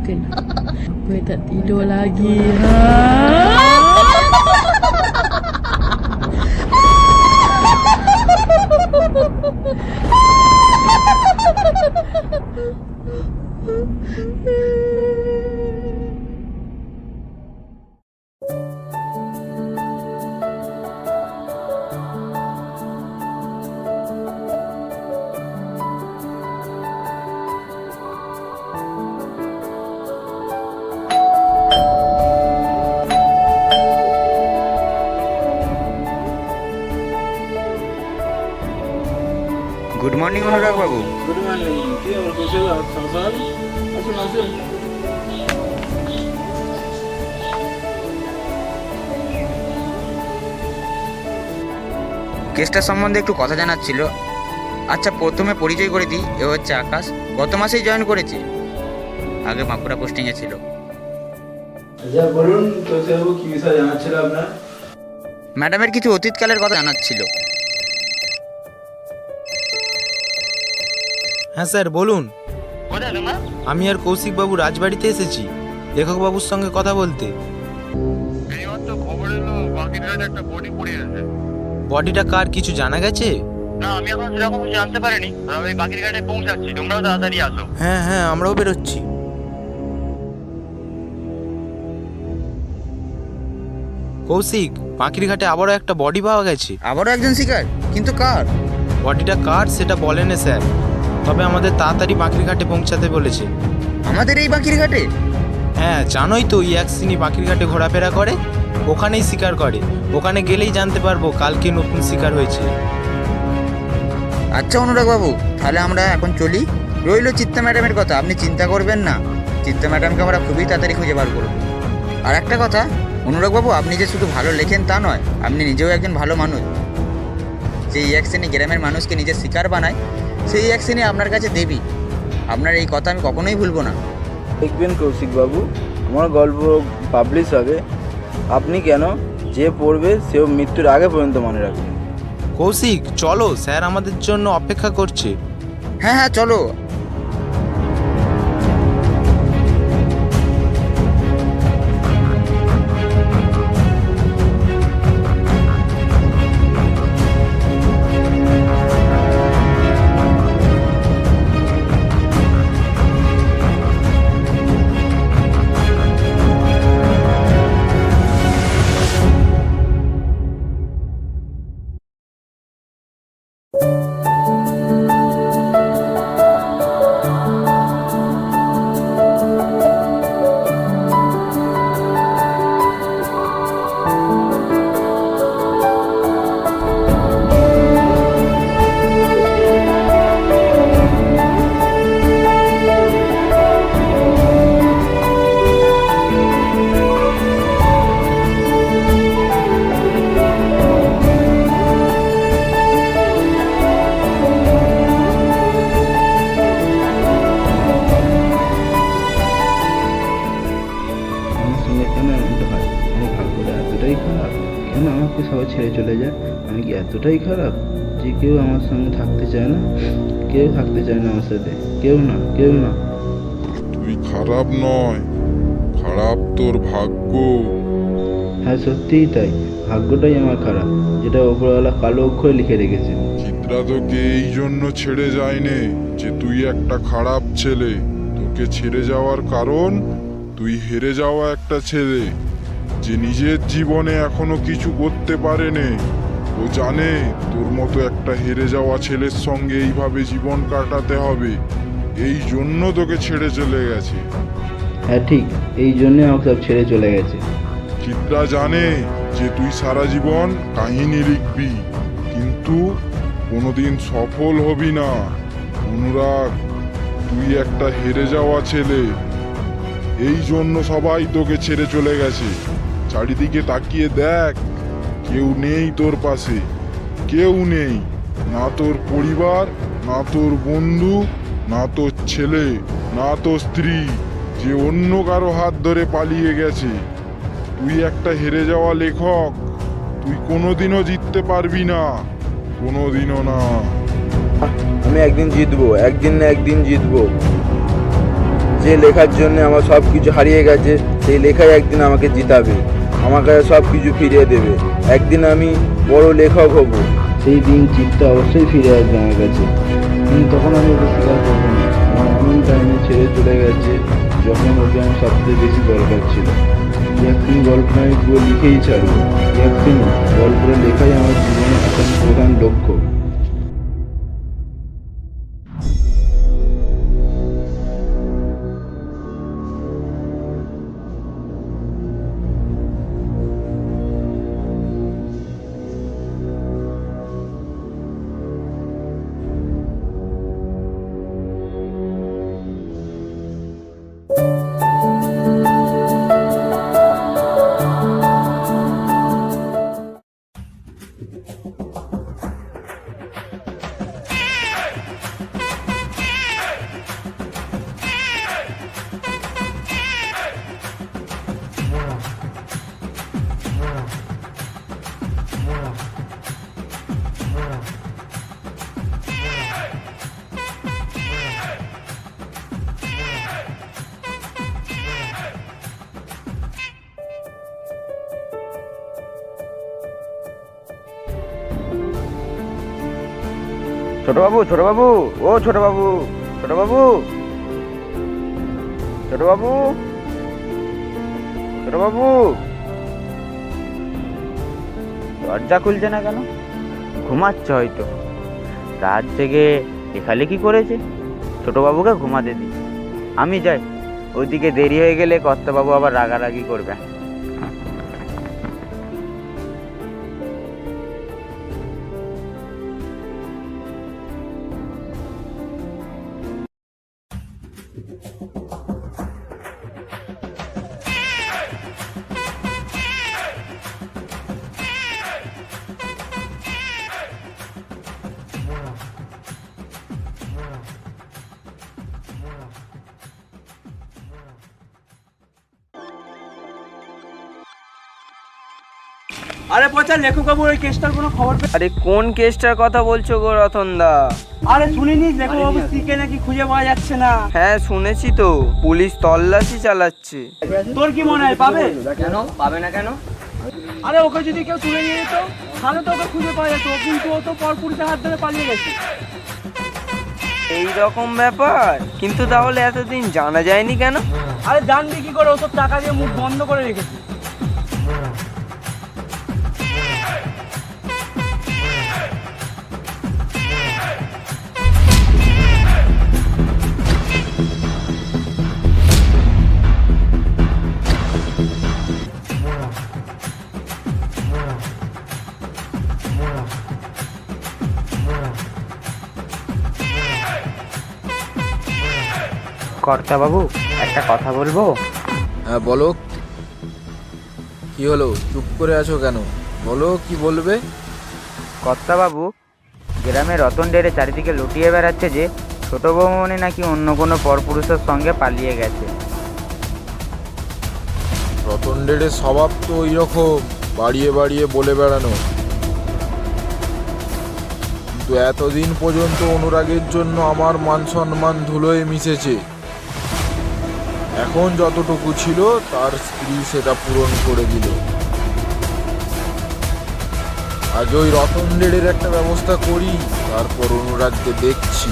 Kenapa tak tidur lagi? Ha? Good morning Anurag বাবু। Good morning. কি আমার কোথায় সংসার? আসুন আসুন। কেসটা সম্বন্ধে একটু কথা জানার ছিল। আচ্ছা, প্রথমে পরিচয় করে দিই, এ হচ্ছে আকাশ। গত মাসেই জয়েন করেছে, আগে বাঁকুড়া পোস্টিংয়ে ছিল। আচ্ছা বলুন তো স্যার, কি বিষয় জানার ছিল আপনার? ম্যাডামের কিছু অতীতকালের কথা জানার ছিল। হ্যাঁ স্যার বলুন। আমি আর কৌশিক বাবু রাজবাড়িতে এসেছি লেখক বাবুর সঙ্গে কথা বলতে। বডিটা কার কিছু জানা গেছে? না, আমি এখন সেরকম কিছু জানতে পারিনি। আমি বাকিরঘাটে পৌঁছাচ্ছি, তোমরাও তাড়াতাড়ি আসো। হ্যাঁ হ্যাঁ, আমরাও বেরোচ্ছি। কৌশিক, বাঁকিরঘাটে আবারও একটা বডি পাওয়া গেছে। আবারও একজন শিকার, কিন্তু কার? বডিটা কার সেটা বলেনি স্যার, তবে আমাদের তাড়াতাড়ি বাঁকিরঘাটে পৌঁছাতে বলেছে। আমাদের এই বাঁকির ঘাটে? হ্যাঁ, জানোই তো এই একসিনি বাঁকিরঘাটে ঘোরাফেরা করে, ওখানেই শিকার করে। ওখানে গেলেই জানতে পারবো কালকে নতুন শিকার হয়েছে। আচ্ছা অনুরাগ বাবু, তাহলে আমরা এখন চলি। রইল চিত্তা ম্যাডামের কথা, আপনি চিন্তা করবেন না। চিত্তা ম্যাডামকে আমরা খুবই তাড়াতাড়ি খুঁজে বার করব। আর একটা কথা অনুরাগ বাবু, আপনি যে শুধু ভালো লেখেন তা নয়, আপনি নিজেও একজন ভালো মানুষ। সেই এক শ্রেণী গ্রামের মানুষকে নিজের শিকার বানায়, সেই এক শ্রেণী আপনার কাছে দেবী। আপনার এই কথা আমি কখনোই ভুলবো না। দেখবেন কৌশিক বাবু, আমার গল্প পাবলিশ হবে, আপনি কেন, যে পড়বে সেও মৃত্যুর আগে পর্যন্ত মনে রাখবেন। কৌশিক চলো, স্যার আমাদের জন্য অপেক্ষা করছে। হ্যাঁ হ্যাঁ চলো। কেন আমাকে সবাই ছেড়ে চলে যায়? আমি কি এতটাই খারাপ যে কেউ আমার সঙ্গে থাকতে চায় না? কেউ থাকতে চায় না আমার সাথে, কেউ না, কেউ না। তুই খারাপ নয়, খারাপ তোর ভাগ্য। হ্যাঁ সত্যিই তাই, ভাগ্যটাই আমার খারাপ, যেটা ওপরওয়ালা কালো অক্ষরে লিখে রেখেছে। চিত্রা তোকে এই জন্য ছেড়ে যায়নি যে তুই একটা খারাপ ছেলে। তোকে ছেড়ে যাওয়ার কারণ তুই হেরে যাওয়া একটা ছেলে, যে নিজের জীবনে এখনো কিছু করতে পারেনি। ও জানে তোর মতো একটা হেরে যাওয়া ছেলের সঙ্গে এইভাবে জীবন কাটাতে হবে, এই জন্য তোকে ছেড়ে চলে গেছে। হ্যাঁ ঠিক, এই জন্যে আমাকে সব ছেড়ে চলে গেছে। চিত্রা জানে যে তুই সারা জীবন কাহিনী লিখবি, কিন্তু কোনোদিন সফল হবি না। অনুরাগ, তুই একটা হেরে যাওয়া ছেলে, এই জন্য সবাই তোকে ছেড়ে চলে গেছে। চারিদিকে তাকিয়ে দেখ, কেউ নেই তোর পাশে, কেউ নেই। না তোর পরিবার, না তোর বন্ধু, না তোর ছেলে, না তোর স্ত্রী, যে অন্য কারো হাত ধরে পালিয়ে গেছে। তুই একটা হেরে যাওয়া লেখক, তুই কোনোদিনও জিততে পারবি না, কোনোদিনও না। আমি একদিন জিতবো, একদিন না একদিন জিতবো। যে লেখার জন্য আমার সব কিছু হারিয়ে গেছে, সেই লেখাই একদিন আমাকে জিতাবে, আমার কাছে সব কিছু ফিরিয়ে দেবে। একদিন আমি বড় লেখক হব, সেই দিন চিত্তা অবশ্যই ফিরে আসবে আমার কাছে। কিন্তু তখন আমি ওকে স্বীকার করবো না। আমার এমন টাইমে ছেড়ে চলে গেছে যখন ওকে আমার সবচেয়ে বেশি দরকার ছিল। একদিন গল্পটা আমি পুরো লিখেই ছাড়বো। একদিন গল্পটা লেখাই আমার জীবনের এখন প্রধান লক্ষ্য। ছোটবাবু, ছোটবাবু, ও ছোটবাবু, ছোটবাবু, ছোটবাবু, ছোটবাবু, দরজা খুলছে না কেন? ঘুমাচ্ছে হয়তো। রাত জেগে লেখালেখি করেছে। ছোটবাবুকে ঘুমাতে দিই, আমি যাই। ওইদিকে দেরি হয়ে গেলে কর্তাবাবু আবার রাগারাগি করবে। আরে পচা লেখক বাবু ওই কেসটার কোনো খবর আরে কোন কেসটার কথা বলছো গো রতনদা? আরে শুনিনি লেখক বাবু স্ত্রীকে নাকি খুঁজে পাওয়া যাচ্ছে না। হ্যাঁ শুনেছি তো, পুলিশ তল্লাশি চালাচ্ছে। তোর কি মনে হয় পাবে? কেন পাবে না কেন? আরে ওকে যদি কেউ তুলে নিয়ে যেত তাহলে তো ওকে খুঁজে পাওয়া যেত, কিন্তু ও তো পরপুরুষের হাত ধরে পালিয়ে গেছে। এই রকম ব্যাপার, কিন্তু তাহলে এতদিন জানা যায়নি কেন? আরে জানবি কি করে, ও তো টাকা দিয়ে মুখ বন্ধ করে রেখেছে। কর্তাবাবু, একটা কথা বলবো? হ্যাঁ বলো, কি হলো? চুপ করে আছো কেন? বলো কি বলবে। কর্তাবাবু, গ্রামে রতন ডেরে চারিদিকে লুটিয়ে বেড়াচ্ছে যে ছোট বৌমনি নাকি অন্য কোনো পরপুরুষের সঙ্গে পালিয়ে গেছে। রতন ডেড়ের স্বভাব তো ওই রকম, বাড়িয়ে বাড়িয়ে বলে বেড়ানো। কিন্তু এতদিন পর্যন্ত অনুরাগের জন্য আমার মান সম্মান ধুলোয় মিশেছে। এখন যতটুকু ছিল তার স্ত্রী সেটা পূরণ করে দিল। আজ ওই রতন ডেড়ের একটা ব্যবস্থা করি, তারপর অনুরাগকে দেখছি।